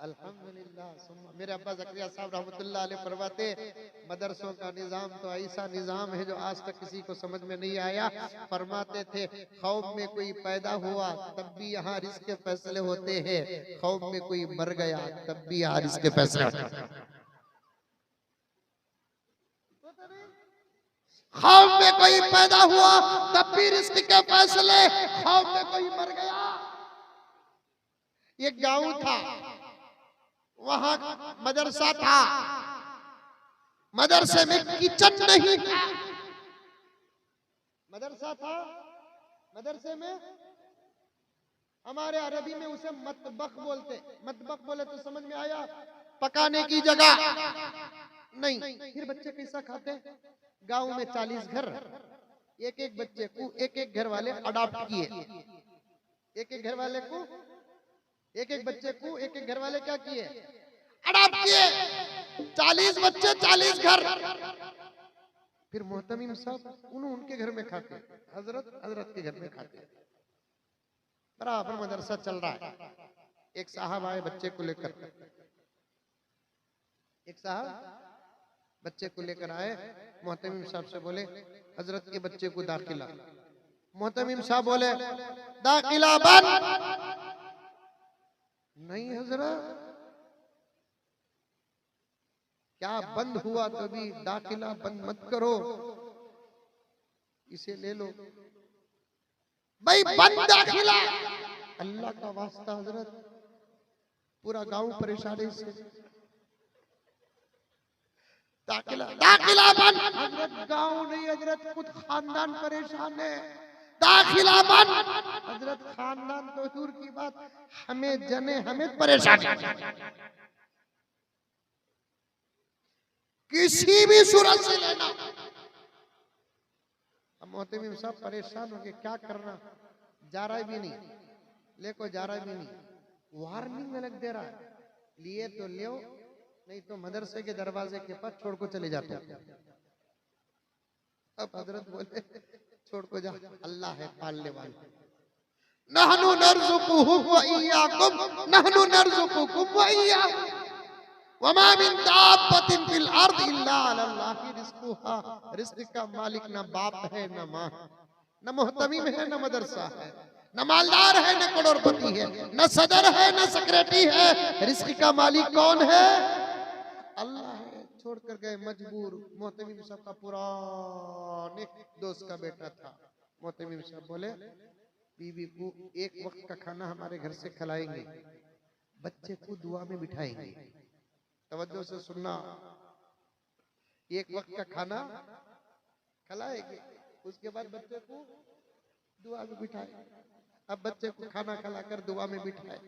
अल्हम्दुलिल्लाह। मेरे अब्बा ज़करिया साहब रहमतुल्लाह अलैह फरमाते, मदरसों का निज़ाम तो ऐसा निज़ाम है जो आज तक किसी को समझ में नहीं आया। फरमाते थे खौफ में कोई पैदा हुआ तब भी यहाँ रिज़्क़ के फैसले होते हैं, खौफ में कोई मर गया तब भी यहाँ रिज़्क़ के फैसले होते हैं। खौफ में कोई पैदा हुआ तब भी रिज़्क़ के फैसले, खौफ में कोई मर गया। एक गांव था, वहां मदरसा था, मदरसे में किचन नहीं था। मदरसा था, मदरसे में हमारे अरबी में उसे मतबख बोलते। मतबख बोले तो समझ में आया, पकाने की जगह नहीं। फिर बच्चे कैसा खाते? गांव में 40 घर, एक एक बच्चे को एक एक घर वाले अडॉप्ट किए। एक एक घर वाले को, एक एक बच्चे को एक एक घर वाले क्या किए? अडॉप्ट किए। 40 बच्चे 40 घर। फिर मोहतमीम साहब उनके घर में खाते, हजरत के घर में खाते। बराबर मदरसा चल रहा है। एक साहब आए बच्चे को लेकर, एक साहब बच्चे को लेकर आए। मोहतमीम साहब से बोले हजरत के बच्चे को दाखिला। मोहतमीम साहब बोले दाखिला बंद। नहीं हजरत, क्या बंद हुआ तभी? दाखिला बंद मत करो, इसे ले लो भाई, बंद दाखिला। अल्लाह का वास्ता हजरत, पूरा गांव परेशानी से। दाखिला दाखिला बंद। हजरत गांव नहीं हजरत, खुद खानदान परेशान है। दाखिला बंद। हजरत खानदान तो दूर की बात, हमें जने हमें परेशान, किसी भी सूरत से लेना। अब मोहतमीम साहब परेशान हो गए, क्या करना? जा रहा भी नहीं, लेको जा रहा भी नहीं, वार्निंग अलग दे रहा है, लिए तो ले, नहीं तो मदरसे के दरवाजे के पास छोड़ को चले जाते। अब हजरत बोले छोड़ को जा, अल्लाह है पालने वाला। नहनु नर्जुकुहु व इय्याकुम, नहनु नर्जुकुकुम व इय्याकुम, वमा मिन दाब्बतिन फिल अर्द इल्ला अल्लाहि रिज़्कुहा। रिज़्क का मालिक ना बाप है, ना माँ, न मोहतमीम है, न मदरसा है, न मालदार है, न करोड़पति है, न सदर है, न सेक्रेटरी है। रिज़्क का मालिक कौन है? अल्लाह है। छोड़ कर गए मजबूर। मोहतमीम साहब का पुराने दोस्त का बेटा था। मोहतमीम साहब बोले बीवी को एक वक्त का खाना हमारे घर से खिलाएंगे, बच्चे को दुआ में बिठाएंगे। तवज्जो से सुनना, एक वक्त का खाना खिलाएंगे, उसके बाद बच्चे को दुआ में बिठाए। अब बच्चे को खाना खिलाकर दुआ में बिठाए,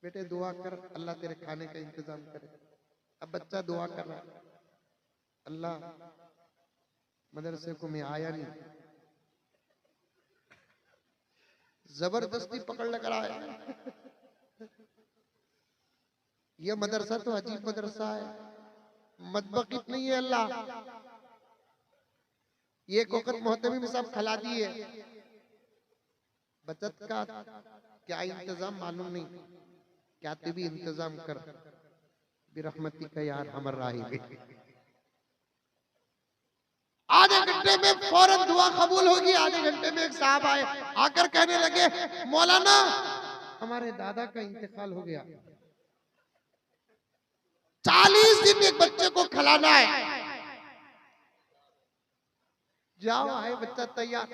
बेटे दुआ कर अल्लाह तेरे खाने का इंतजाम करे। अब बच्चा दुआ कर रहा है, अल्लाह मदरसे को मैं आया नहीं, जबरदस्ती पकड़ लेकर आया। यह मदरसा तो अजीब मदरसा है, मतबकित नहीं है। अल्लाह ये वक्त मोहतमीम साहब खिला दिए, बचत का क्या इंतजाम मालूम नहीं, क्या तू भी इंतजाम कर बिरहमती का यार हमर राही। आधे घंटे में फौरन दुआ कबूल होगी। आधे घंटे में एक साहब आए, आकर कहने लगे मौलाना हमारे दादा का इंतकाल हो गया, 40 दिन एक बच्चे को खिलाना है। जाओ, आए बच्चा तैयार।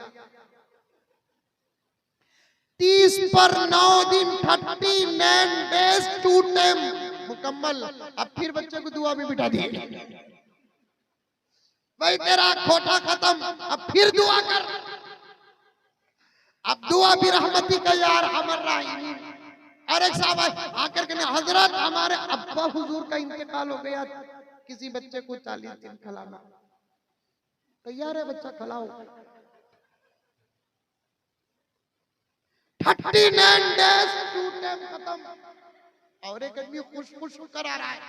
30 पर 9 दिन 39 डेज 2 टाइम मुकम्मल। अब फिर बच्चे को दुआ में बिठा दिए, भाई तेरा खोटा खत्म, अब फिर दुआ कर। अब दुआ भी रहमती का यार हमर राहीमीन। और एक साहब आकर के हजरत हमारे अब्बा हुजूर का इंतकाल हो गया, किसी बच्चे को 40 दिन खिलाना। तैयार है बच्चा, खिलाओ। 39 डेज 2 टाइम खत्म। और एक आदमी खुश खुश होकर आ रहा है।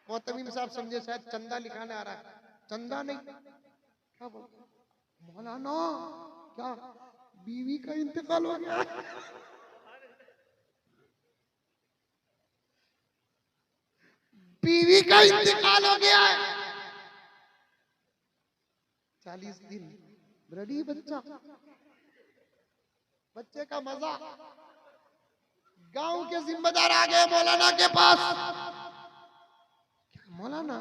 मोहतमीम साहब समझे शायद चंदा लिखाने आ रहा है, चंदा नहीं, क्या बोल मौलाना क्या बीवी का इंतकाल हो गया? बीवी का इंतकाल हो गया है, 40 दिन रेडी बच्चा, बच्चे का मजा। गांव के जिम्मेदार आ गए मौलाना के पास। मौलाना,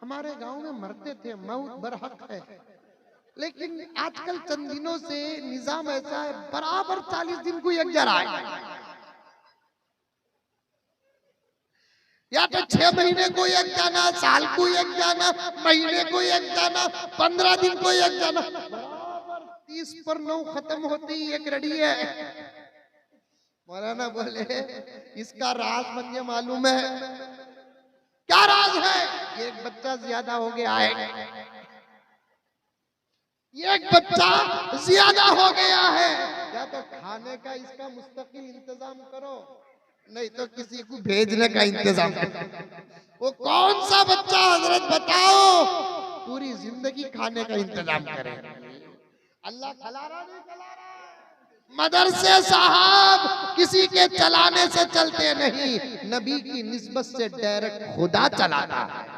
हमारे गांव में मरते थे, मौत बरहक है, लेकिन आजकल चंद दिनों से निजाम ऐसा है, बराबर 40 दिन को एक जरा है, या तो 6 महीने को एक जाना, साल को एक जाना, महीने को एक जाना, 15 दिन को एक जाना, बराबर 30 पर 9 खत्म होती एक रड़ी है। मौलाना बोले, इसका राज मुझे मालूम है। क्या राज है? एक बच्चा ज्यादा हो गया है, एक बच्चा ज्यादा हो गया है, या तो खाने का इसका मुस्तकिल इंतजाम करो, नहीं तो किसी को भेजने का इंतजाम करो। वो कौन सा बच्चा हजरत बताओ, पूरी जिंदगी खाने का इंतजाम करे। अल्लाह खला रहा नहीं खला रहा। मदरसे साहब किसी के चलाने से चलते नहीं, नबी की निस्बत से डायरेक्ट खुदा चलाता है।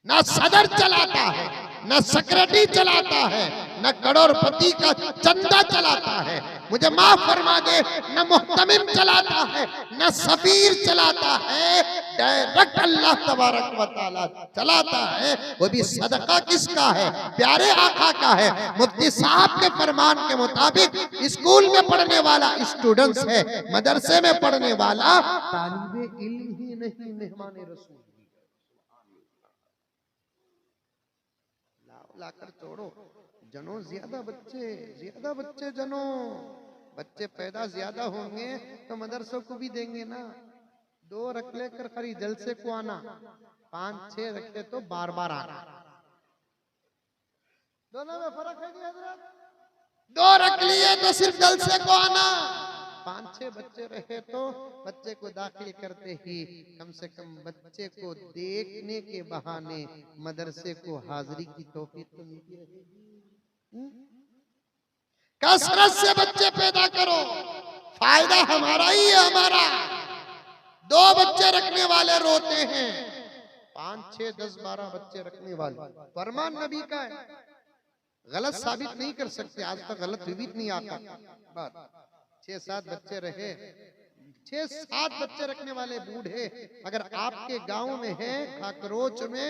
ना सदर चलाता है, न सेक्रेटरी चलाता है, न करोड़पति का चंदा चलाता है, मुझे माफ फरमा दे, न मुहतमिम चलाता है, न सफीर चलाता है, डायरेक्ट अल्लाह तबारक व तआला चलाता है। वो भी सदका किसका है? प्यारे आका का है। मुफ्ती साहब के फरमान के मुताबिक स्कूल में पढ़ने वाला स्टूडेंट्स है, मदरसे में पढ़ने वाला तालिबे इल्म ही नहीं, मेहमान रसूल। लाकर छोड़ो जनो, ज्यादा बच्चे जनो, बच्चे पैदा ज्यादा होंगे तो मदरसों को भी देंगे ना। 2 रख लेकर खरी जलसे को आना, 5-6 रखे तो बार बार आना, दोनों में फर्क है जी हजरत। 2 रख लिए तो सिर्फ जलसे को आना, 5-6 बच्चे रहे तो बच्चे को दाखिल करते ही कम से कम बच्चे को देखने के बहाने मदरसे को हाजिरी की तौफीक तो मिलती रहेगी। कसरत से बच्चे पैदा करो, फायदा हमारा ही है। हमारा 2 बच्चे रखने वाले रोते हैं, 5, 6, 10, 12 बच्चे रखने वाले फरमान नबी का है। गलत साबित नहीं कर सकते, आज तक गलत साबित नहीं आता। बात 6-7 बच्चे रहे, 6-7 बच्चे रखने वाले बूढ़े अगर आपके गांव में है, खाकरोच में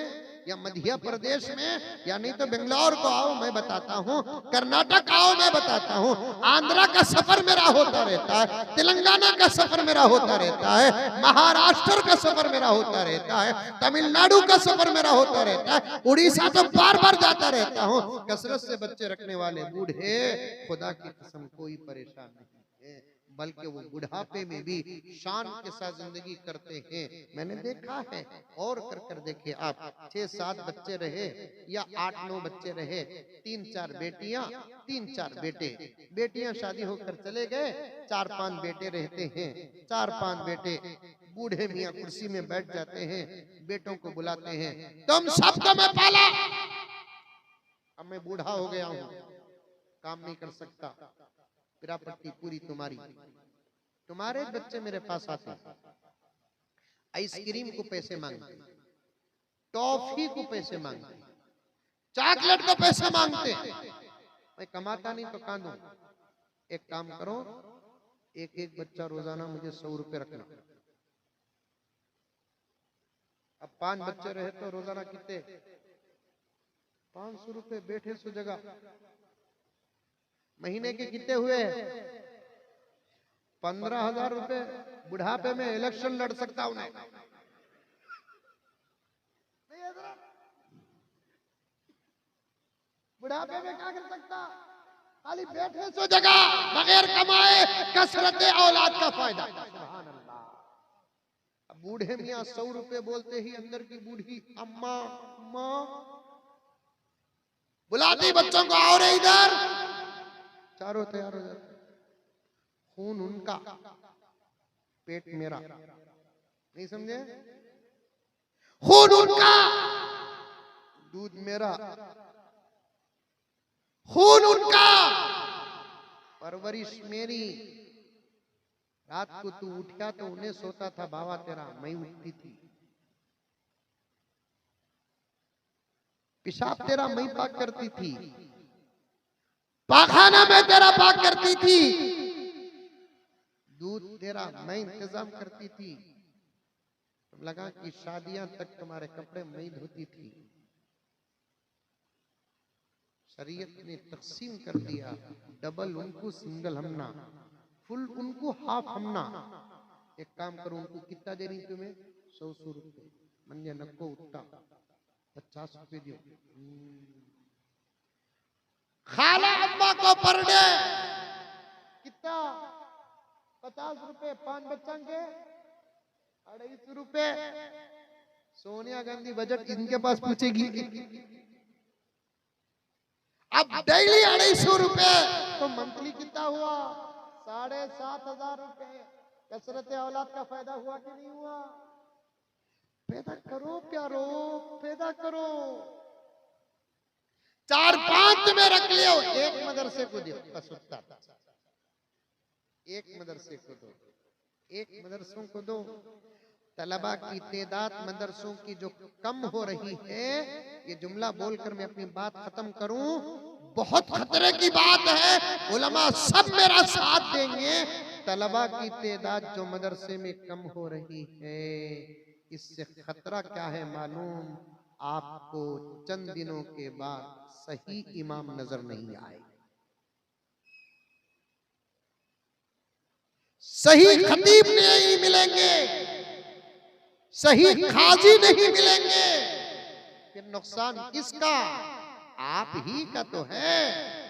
या मध्य प्रदेश में, या नहीं तो बेंगलोर को आओ मैं बताता हूँ, कर्नाटक आओ मैं बताता हूँ, आंध्रा का सफर मेरा होता रहता है, तेलंगाना का सफर मेरा होता रहता है, महाराष्ट्र का सफर मेरा होता रहता है, तमिलनाडु का सफर मेरा होता रहता है, उड़ीसा तो बार बार जाता रहता हूँ। कसरत से बच्चे रखने वाले बूढ़े खुदा की कसम कोई परेशान नहीं है, बल्कि वो बुढ़ापे में भी शान के साथ जिंदगी करते हैं। मैंने देखा है, और कर देखे आप, 6-7 बच्चे रहे या 8-9 बच्चे रहे, 3-4 बेटियां, 3-4 बेटे, बेटियां शादी होकर चले गए, 4-5 बेटे रहते हैं, 4-5 बेटे बूढ़े मियाँ कुर्सी में बैठ जाते हैं, बेटों को बुलाते हैं, तुम सबको मैं पाला, अब मैं बूढ़ा हो गया हूँ, काम नहीं कर सकता, पट्टी पूरी तुम्हारी। तुम्हारे बच्चे मेरे पास आते हैं, आइसक्रीम को पैसे मांगते, टॉफी को पैसे मांगते, चॉकलेट को पैसे मांगते। मैं कमाता नहीं तो कहां दूं? एक काम करो, एक बच्चा रोजाना मुझे 100 रुपए रखना। अब 5 बच्चे रहे तो रोजाना कितने? 500 रुपए बैठे सो जगह, महीने के कितने हुए? 15,000 रुपए। बुढ़ापे में इलेक्शन लड़ सकता हूं नहीं, बुढ़ापे में क्या कर सकता? खाली बैठे सो जगह, बगैर कमाए, कसरत औलाद का फायदा। सुभान अल्लाह। अब बूढ़े मियाँ 100 रुपए बोलते ही अंदर की बूढ़ी अम्मा अम्मा बुलाती बच्चों को, आओ रे इधर, चारों तैयार हो जाते। खून उनका, पेट मेरा, नहीं समझे? खून उनका, दूध मेरा, खून उनका, परवरिश मेरी। रात को तू उठा तो उन्हें सोता था बाबा तेरा, मैं उठती थी। पेशाब तेरा मैं पाक करती थी, पाखाना में तेरा पाक करती थी, दूध तेरा मैं इंतजाम करती थी। लगा कि शादियां तक तुम्हारे कपड़े मैं धोती थी। शरीयत ने तकसीम कर दिया, डबल उनको सिंगल हमना, फुल उनको हाफ हमना। एक काम करो, उनको कितना दे रही तुम्हें? 100 रुपए। मन नको उठा 50 रुपए दियो। खाला अम्मा को पर डे कितना? 50 रुपए। 5 बच्चा के 250 रुपए। सोनिया गांधी बजट इनके पास पूछेगी। अब डेली 250 रुपए तो मंथली कितना हुआ? 7,500 रुपए। कसरत औलाद का फायदा हुआ कि नहीं हुआ? पैदा करो प्यारो, पैदा करो। 4-5 में रख लियो, एक मदरसे को दियो। एक मदरसे को दो, एक मदरसों को दो। तलबा की तादाद मदरसों की जो कम हो रही है, ये जुमला बोलकर मैं अपनी बात खत्म करूं, बहुत खतरे की बात है। उलमा सब मेरा साथ देंगे। तलबा की तादाद जो मदरसे में कम हो रही है, इससे खतरा क्या है मालूम? आपको चंद दिनों के बाद सही इमाम नजर नहीं आए, सही खतीब नहीं मिलेंगे, सही खाजी नहीं मिलेंगे। फिर नुकसान किसका? आप ही का तो है।